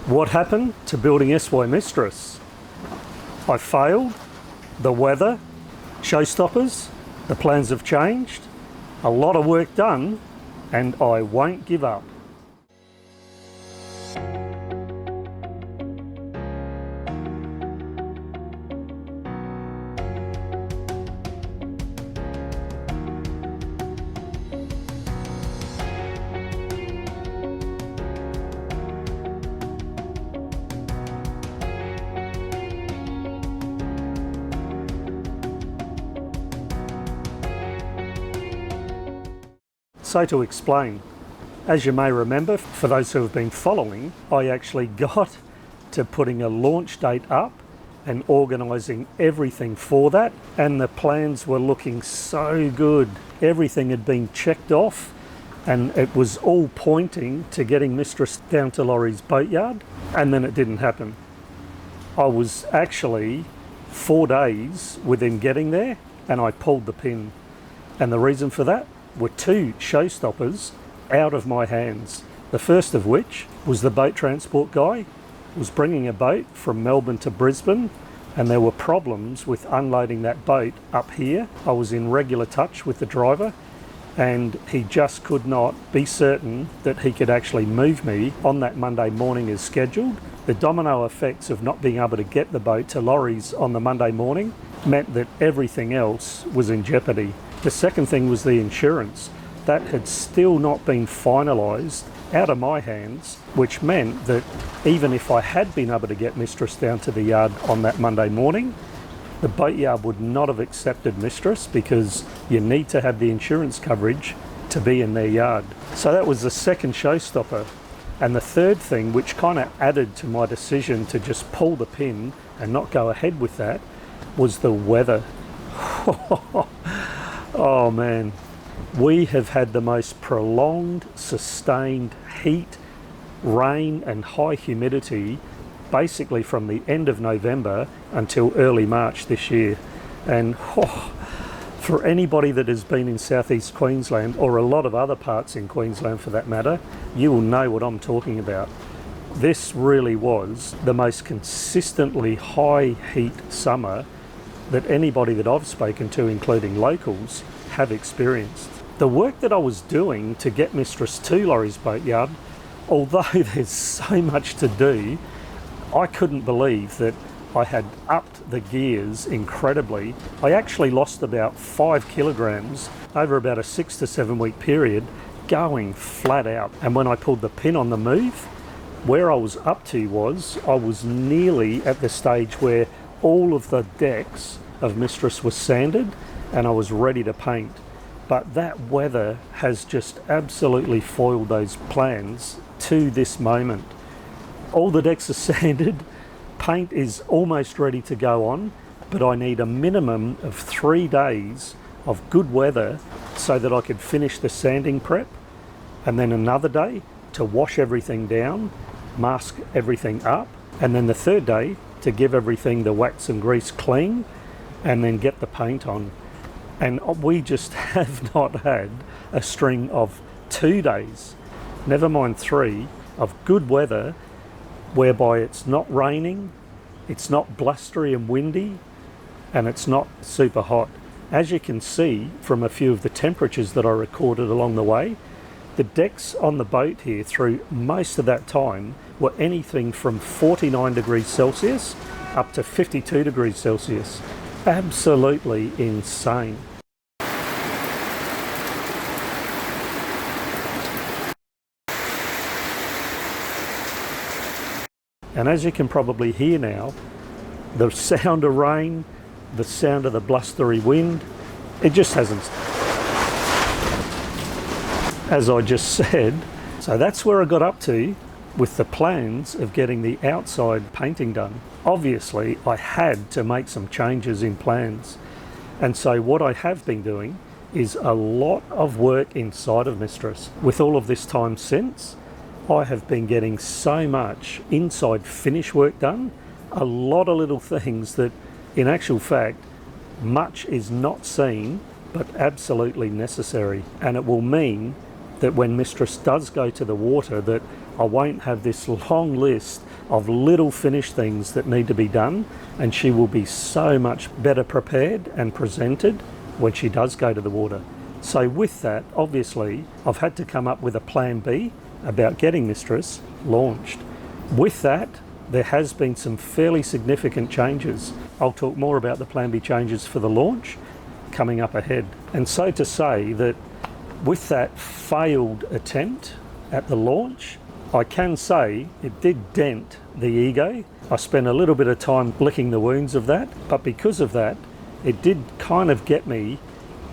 What happened to building SY Mistress? I failed, the weather, showstoppers, the plans have changed, a lot of work done, and I won't give up. So to explain, as you may remember, for those who have been following, I actually got to putting a launch date up and organising everything for that, and the plans were looking so good. Everything had been checked off and it was all pointing to getting Mistress down to Laurie's boatyard, and then it didn't happen. I was actually 4 days within getting there and I pulled the pin, and the reason for that were 2 showstoppers out of my hands. The first of which was the boat transport guy was bringing a boat from Melbourne to Brisbane, and there were problems with unloading that boat up here. I was in regular touch with the driver and he just could not be certain that he could actually move me on that Monday morning as scheduled. The domino effects of not being able to get the boat to Laurie's on the Monday morning meant that everything else was in jeopardy. The second thing was the insurance. That had still not been finalised out of my hands, which meant that even if I had been able to get Mistress down to the yard on that Monday morning, the boatyard would not have accepted Mistress because you need to have the insurance coverage to be in their yard. So that was the second showstopper. And the third thing, which kind of added to my decision to just pull the pin and not go ahead with that, was the weather. Oh man, we have had the most prolonged, sustained heat, rain and high humidity basically from the end of November until early March this year. And for anybody that has been in southeast Queensland, or a lot of other parts in Queensland for that matter, you will know what I'm talking about. This really was the most consistently high heat summer that anybody that I've spoken to, including locals, have experienced. The work that I was doing to get Mistress to Laurie's boatyard, although there's so much to do, I couldn't believe that I had upped the gears incredibly. I actually lost about 5 kilograms over about a 6 to 7 week period, going flat out. And when I pulled the pin on the move, where I was up to was, I was nearly at the stage where all of the decks of Mistress were sanded and I was ready to paint. But that weather has just absolutely foiled those plans to this moment. All the decks are sanded, paint is almost ready to go on, but I need a minimum of 3 days of good weather so that I could finish the sanding prep, and then another day to wash everything down, mask everything up, and then the third day to give everything the wax and grease clean and then get the paint on. And we just have not had a string of 2 days, never mind 3, of good weather whereby it's not raining, it's not blustery and windy, and it's not super hot. As you can see from a few of the temperatures that I recorded along the way, the decks on the boat here through most of that time were anything from 49 degrees Celsius up to 52 degrees Celsius. Absolutely insane. And as you can probably hear now, the sound of rain, the sound of the blustery wind, it just hasn't. As I just said, so that's where I got up to with the plans of getting the outside painting done. Obviously, I had to make some changes in plans. And so what I have been doing is a lot of work inside of Mistress. With all of this time since, I have been getting so much inside finish work done, a lot of little things that in actual fact, much is not seen, but absolutely necessary. And it will mean that when Mistress does go to the water, that I won't have this long list of little finished things that need to be done, and she will be so much better prepared and presented when she does go to the water. So with that, obviously, I've had to come up with a plan B about getting Mistress launched. With that, there has been some fairly significant changes. I'll talk more about the plan B changes for the launch coming up ahead. And so to say that with that failed attempt at the launch, I can say it did dent the ego. I spent a little bit of time licking the wounds of that, but because of that, it did kind of get me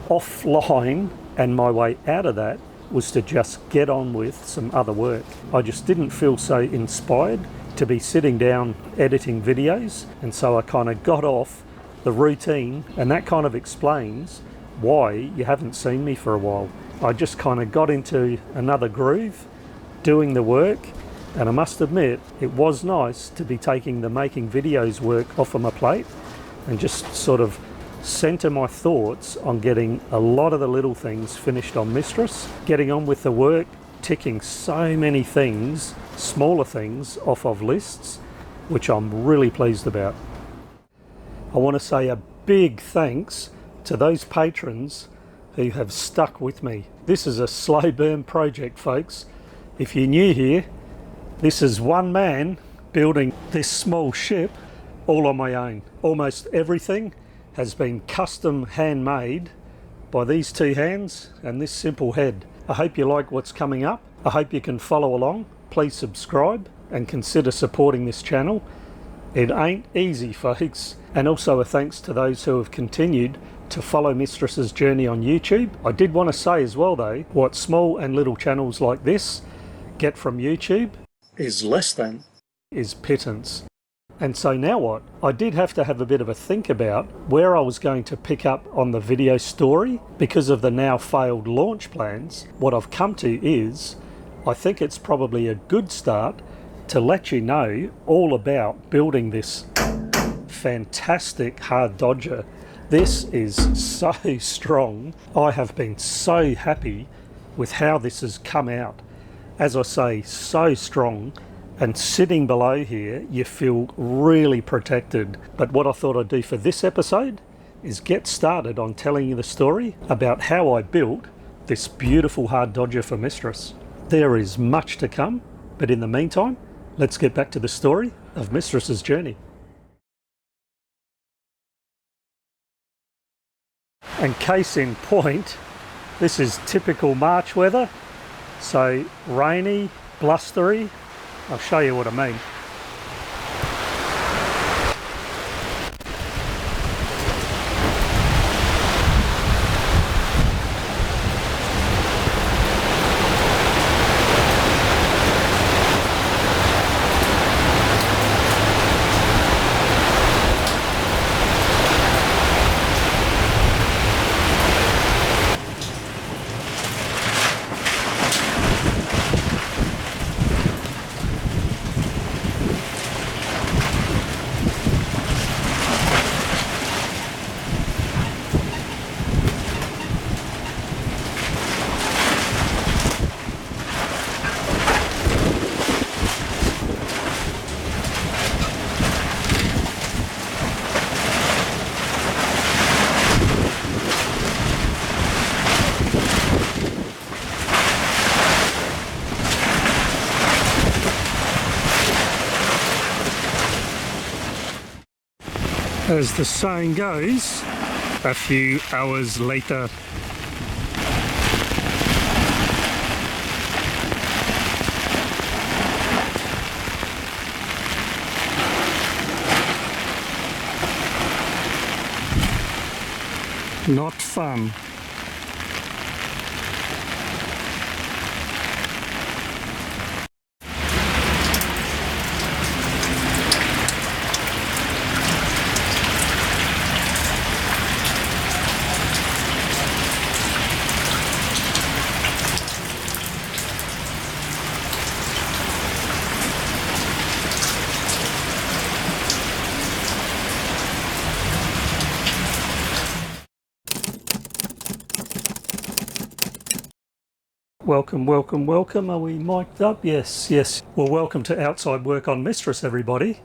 offline, and my way out of that was to just get on with some other work. I just didn't feel so inspired to be sitting down editing videos, and so I kind of got off the routine, and that kind of explains why you haven't seen me for a while. I just kind of got into another groove doing the work, and I must admit it was nice to be taking the making videos work off of my plate and just sort of center my thoughts on getting a lot of the little things finished on Mistress, getting on with the work, ticking so many things, smaller things, off of lists, which I'm really pleased about. I want to say a big thanks to those patrons who have stuck with me. This is a slow burn project, folks. If you're new here, this is one man building this small ship all on my own. Almost everything has been custom handmade by these two hands and this simple head. I hope you like what's coming up. I hope you can follow along. Please subscribe and consider supporting this channel. It ain't easy, folks. And also a thanks to those who have continued to follow Mistress's journey on YouTube. I did want to say as well though, what small and little channels like this get from YouTube is pittance. And so now what? I did have to have a bit of a think about where I was going to pick up on the video story because of the now failed launch plans. What I've come to is, I think it's probably a good start to let you know all about building this fantastic hard dodger. This is so strong. I have been so happy with how this has come out. As I say, so strong. And sitting below here, you feel really protected. But what I thought I'd do for this episode is get started on telling you the story about how I built this beautiful hard dodger for Mistress. There is much to come, but in the meantime, let's get back to the story of Mistress's journey. And case in point, this is typical March weather. So rainy, blustery. I'll show you what I mean. As the saying goes, a few hours later. Not fun. Welcome, welcome, welcome. Are we mic'd up? Yes, yes. Well, welcome to Outside Work on Mistress, everybody.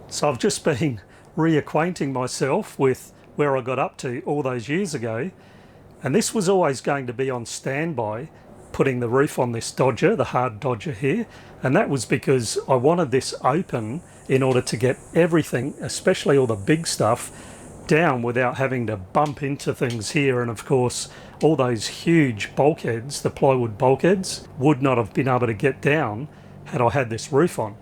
So I've just been reacquainting myself with where I got up to all those years ago. And this was always going to be on standby, putting the roof on this Dodger, the hard Dodger here. And that was because I wanted this open in order to get everything, especially all the big stuff, down without having to bump into things here. And of course, all those huge bulkheads, the plywood bulkheads, would not have been able to get down had I had this roof on.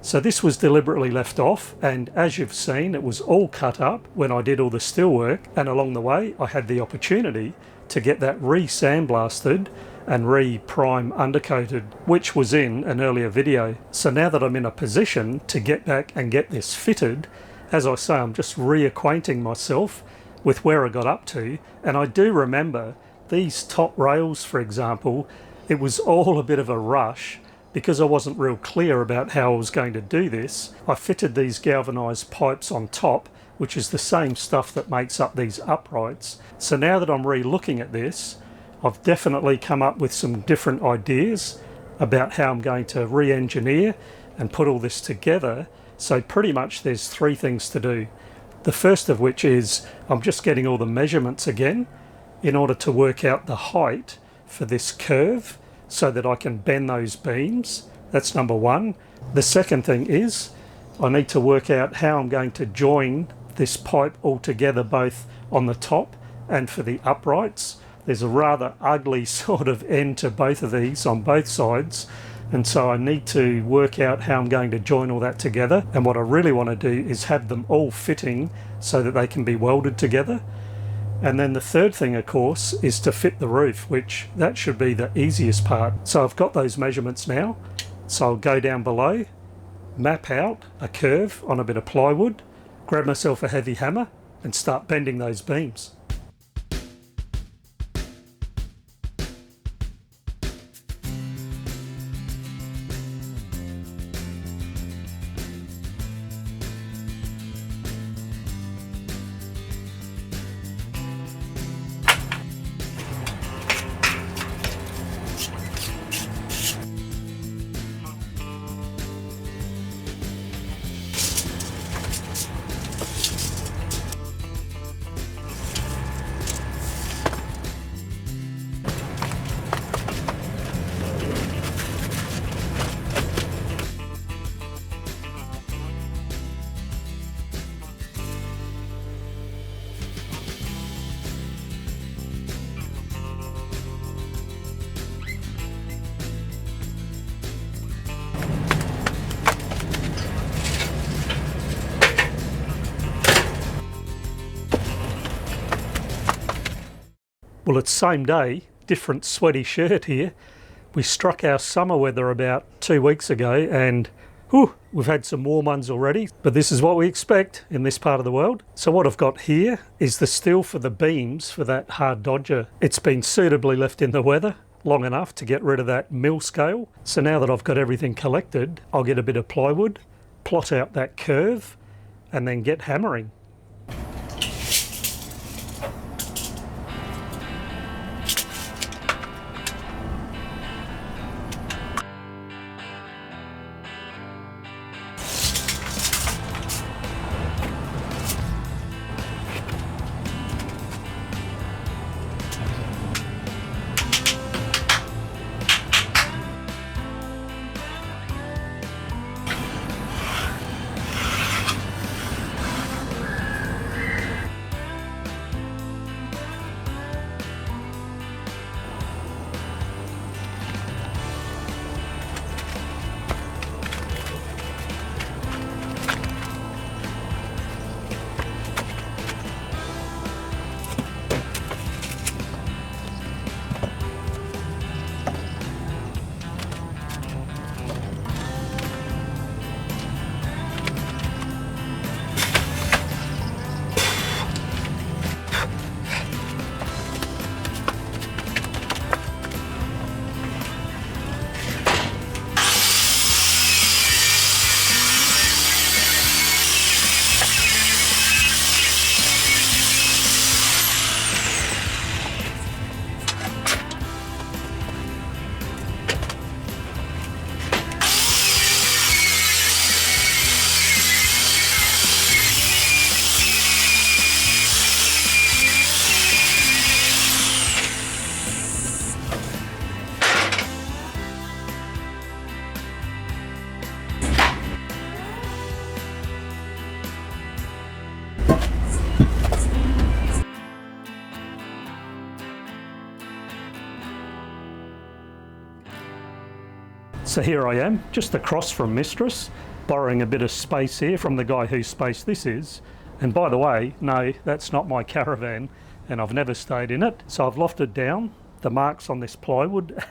So this was deliberately left off, and as you've seen, it was all cut up when I did all the steelwork, and along the way I had the opportunity to get that re-sandblasted and re-prime undercoated, which was in an earlier video. So now that I'm in a position to get back and get this fitted, as I say, I'm just reacquainting myself with where I got up to, and I do remember these top rails, for example, it was all a bit of a rush because I wasn't real clear about how I was going to do this. I fitted these galvanised pipes on top, which is the same stuff that makes up these uprights. So now that I'm re-looking at this, I've definitely come up with some different ideas about how I'm going to re-engineer and put all this together. So pretty much there's three things to do. The first of which is I'm just getting all the measurements again in order to work out the height for this curve so that I can bend those beams. That's number one. The second thing is I need to work out how I'm going to join this pipe all together, both on the top and for the uprights. There's a rather ugly sort of end to both of these on both sides. And so I need to work out how I'm going to join all that together. And what I really want to do is have them all fitting so that they can be welded together. And then the third thing, of course, is to fit the roof, which that should be the easiest part. So I've got those measurements now. So I'll go down below, map out a curve on a bit of plywood, grab myself a heavy hammer and start bending those beams. Well, it's same day, different sweaty shirt here. We struck our summer weather about 2 weeks ago and whew, we've had some warm ones already, but this is what we expect in this part of the world. So what I've got here is the steel for the beams for that hard Dodger. It's been suitably left in the weather long enough to get rid of that mill scale. So now that I've got everything collected, I'll get a bit of plywood, plot out that curve, and then get hammering. So here I am, just across from Mistress, borrowing a bit of space here from the guy whose space this is. And by the way, no, that's not my caravan, and I've never stayed in it. So I've lofted down the marks on this plywood,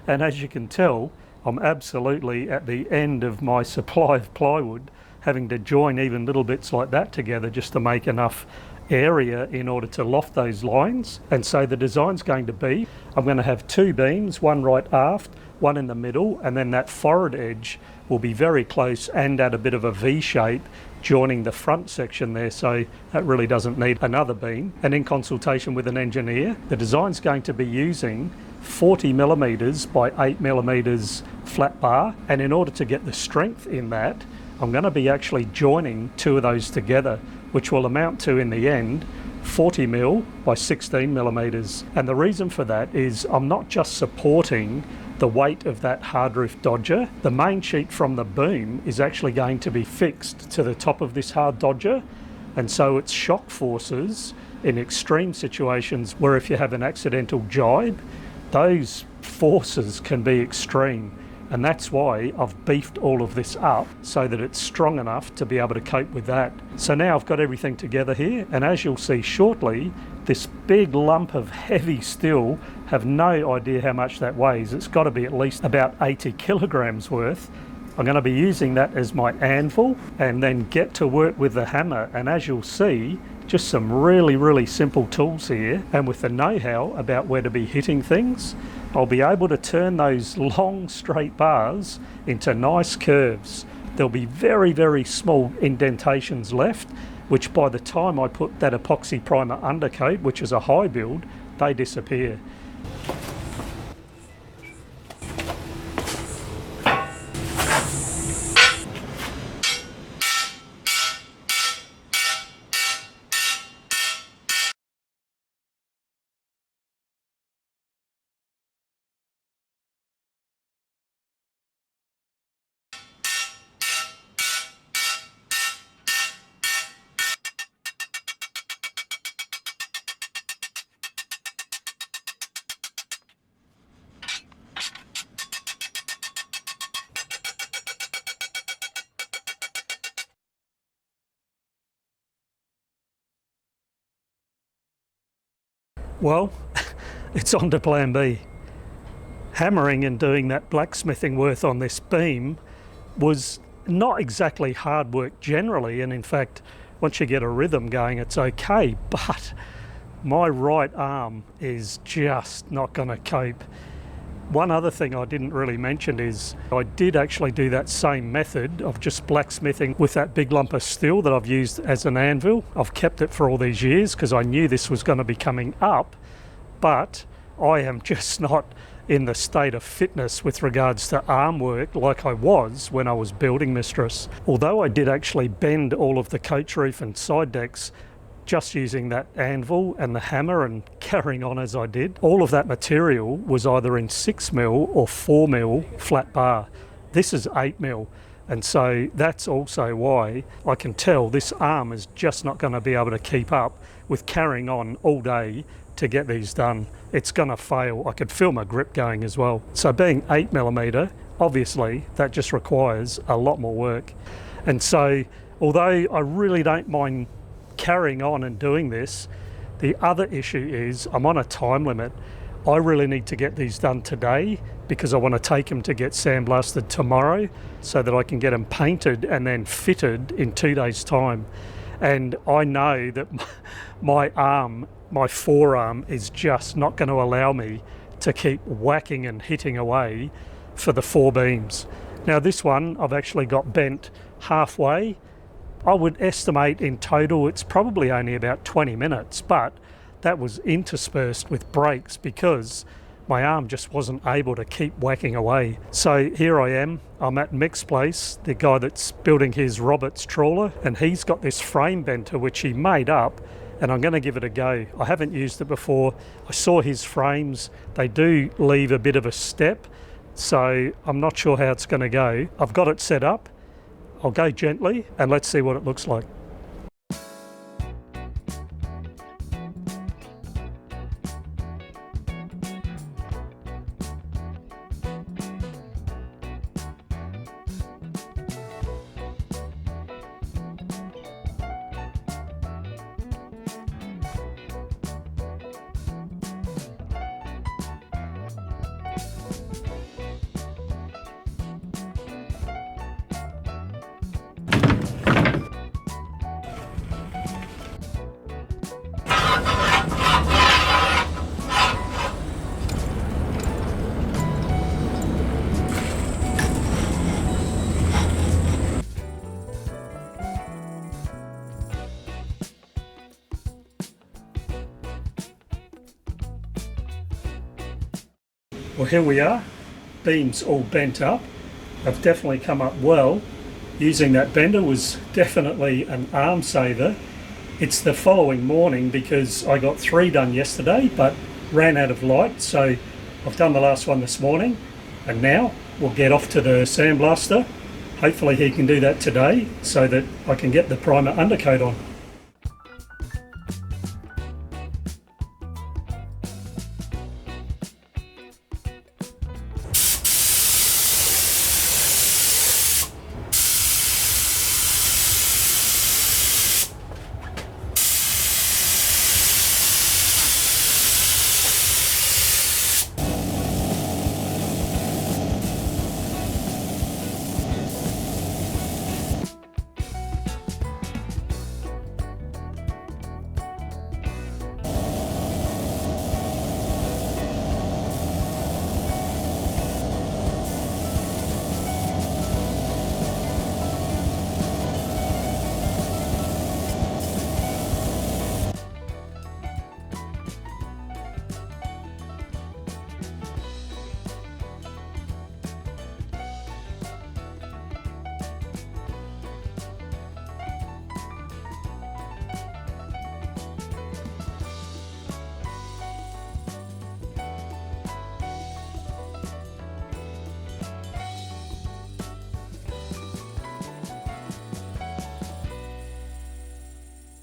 and as you can tell, I'm absolutely at the end of my supply of plywood, having to join even little bits like that together just to make enough area in order to loft those lines. And so the design's going to be, I'm going to have two beams, one right aft, one in the middle, and then that forward edge will be very close and at a bit of a V shape joining the front section there, so that really doesn't need another beam. And in consultation with an engineer, the design's going to be using 40 millimeters by 8 millimeters flat bar, and in order to get the strength in that, I'm going to be actually joining two of those together, which will amount to, in the end, 40 mil by 16 millimeters. And the reason for that is I'm not just supporting the weight of that hard roof dodger. The main sheet from the boom is actually going to be fixed to the top of this hard dodger, and so its shock forces in extreme situations where if you have an accidental jibe, those forces can be extreme. And that's why I've beefed all of this up so that it's strong enough to be able to cope with that. So now I've got everything together here, and as you'll see shortly, this big lump of heavy steel, have no idea how much that weighs. It's got to be at least about 80 kilograms worth. I'm going to be using that as my anvil and then get to work with the hammer. And as you'll see, just some really simple tools here, and with the know-how about where to be hitting things, I'll be able to turn those long straight bars into nice curves. There'll be very small indentations left, which by the time I put that epoxy primer undercoat, which is a high build, they disappear. Well, it's on to plan B. Hammering and doing that blacksmithing work on this beam was not exactly hard work generally, and in fact, once you get a rhythm going, it's okay, but my right arm is just not going to cope. One other thing I didn't really mention is I did actually do that same method of just blacksmithing with that big lump of steel that I've used as an anvil. I've kept it for all these years because I knew this was going to be coming up, but I am just not in the state of fitness with regards to arm work like I was when I was building Mistress. Although I did actually bend all of the coach roof and side decks just using that anvil and the hammer and carrying on as I did, all of that material was either in 6mm or 4mm flat bar. This is 8mm, and so that's also why I can tell this arm is just not going to be able to keep up with carrying on all day to get these done. It's going to fail. I could feel my grip going as well. So being 8mm, obviously that just requires a lot more work. And so although I really don't mind carrying on and doing this, the other issue is I'm on a time limit. I really need to get these done today because I want to take them to get sandblasted tomorrow so that I can get them painted and then fitted in 2 days' time. And I know that my forearm is just not going to allow me to keep whacking and hitting away for the 4 beams. Now this one I've actually got bent halfway. I would estimate in total it's probably only about 20 minutes, but that was interspersed with breaks because my arm just wasn't able to keep whacking away. So here I am, I'm at Mick's place, the guy that's building his Roberts trawler, and he's got this frame benter which he made up, and I'm going to give it a go. I haven't used it before. I saw his frames, they do leave a bit of a step, so I'm not sure how it's going to go. I've got it set up. I'll go gently and let's see what it looks like. Well, here we are, beams all bent up. I've definitely come up well. Using that bender was definitely an arm saver. It's the following morning because I got 3 done yesterday but ran out of light, so I've done the last one this morning, and now we'll get off to the sandblaster. Hopefully he can do that today so that I can get the primer undercoat on.